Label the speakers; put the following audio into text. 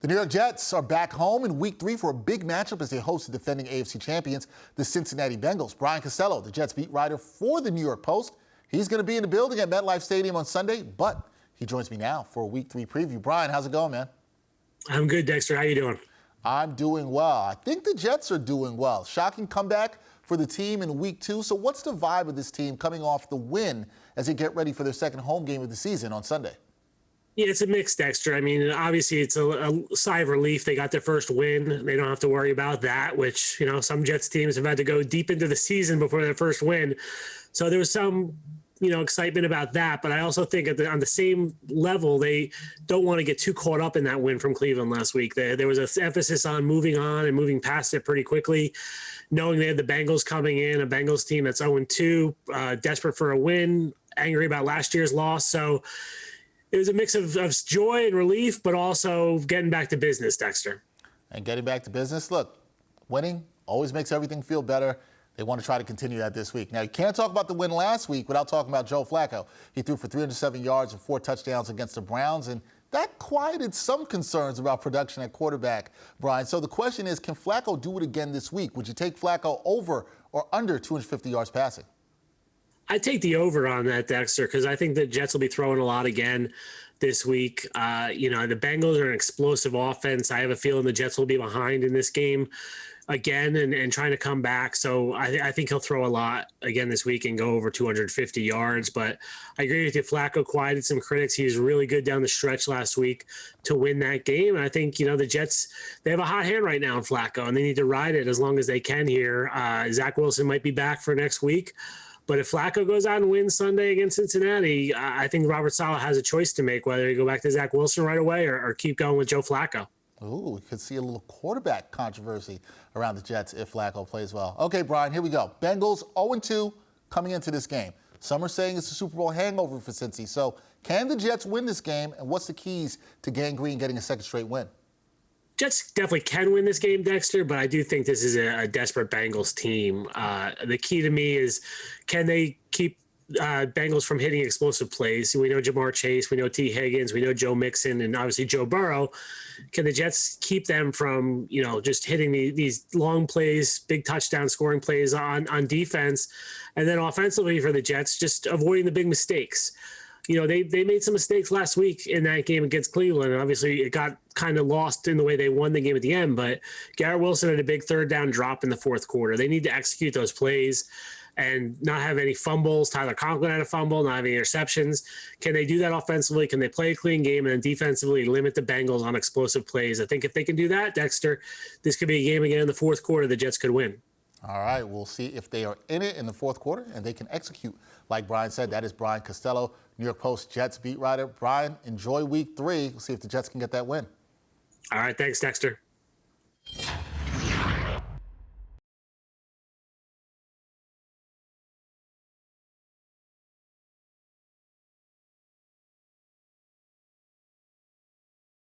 Speaker 1: The New York Jets are back home in Week 3 for a big matchup as they host the defending AFC champions, the Cincinnati Bengals. Brian Costello, the Jets beat writer for the New York Post, he's going to be in the building at MetLife Stadium on Sunday, but he joins me now for a Week 3 preview. Brian, how's it going, man?
Speaker 2: I'm good, Dexter. How you doing?
Speaker 1: I'm doing well. I think the Jets are doing well. Shocking comeback for the team in Week 2. So what's the vibe of this team coming off the win as they get ready for their second home game of the season on Sunday?
Speaker 2: Yeah, it's a mix, Dexter. I mean, obviously it's a sigh of relief. They got their first win. They don't have to worry about that, which, some Jets teams have had to go deep into the season before their first win. So there was some, excitement about that. But I also think on the same level, they don't want to get too caught up in that win from Cleveland last week. There was an emphasis on moving on and moving past it pretty quickly, knowing they had the Bengals coming in, a Bengals team that's 0-2, desperate for a win, angry about last year's loss. So it was a mix of joy and relief, but also getting back to business, Dexter.
Speaker 1: And getting back to business, look, winning always makes everything feel better. They want to try to continue that this week. Now, you can't talk about the win last week without talking about Joe Flacco. He threw for 307 yards and 4 touchdowns against the Browns, and that quieted some concerns about production at quarterback, Brian. So the question is, can Flacco do it again this week? Would you take Flacco over or under 250 yards passing?
Speaker 2: I take the over on that, Dexter, because I think the Jets will be throwing a lot again this week. The Bengals are an explosive offense. I have a feeling the Jets will be behind in this game again and trying to come back. So I think he'll throw a lot again this week and go over 250 yards. But I agree with you. Flacco quieted some critics. He was really good down the stretch last week to win that game. And I think, the Jets, they have a hot hand right now in Flacco, and they need to ride it as long as they can here. Zach Wilson might be back for next week. But if Flacco goes out and wins Sunday against Cincinnati, I think Robert Saleh has a choice to make, whether he go back to Zach Wilson right away or keep going with Joe Flacco.
Speaker 1: Ooh, we could see a little quarterback controversy around the Jets if Flacco plays well. Okay, Brian, here we go. Bengals 0-2 coming into this game. Some are saying it's a Super Bowl hangover for Cincy. So can the Jets win this game, and what's the keys to Gang Green getting a second straight win?
Speaker 2: Jets definitely can win this game, Dexter, but I do think this is a desperate Bengals team. The key to me is, can they keep Bengals from hitting explosive plays? We know Jamar Chase, we know T. Higgins, we know Joe Mixon, and obviously Joe Burrow. Can the Jets keep them from, just hitting these long plays, big touchdown scoring plays on defense? And then offensively for the Jets, just avoiding the big mistakes. They made some mistakes last week in that game against Cleveland, and obviously it got kind of lost in the way they won the game at the end. But Garrett Wilson had a big third down drop in the fourth quarter. They need to execute those plays and not have any fumbles. Tyler Conklin had a fumble, not have any interceptions. Can they do that offensively? Can they play a clean game and then defensively limit the Bengals on explosive plays? I think if they can do that, Dexter, this could be a game again in the fourth quarter the Jets could win. All
Speaker 1: right, we'll see if they are in it in the fourth quarter and they can execute. Like Brian said, that is Brian Costello, New York Post Jets beat writer. Brian, enjoy Week 3. We'll see if the Jets can get that win.
Speaker 2: All right, thanks, Dexter.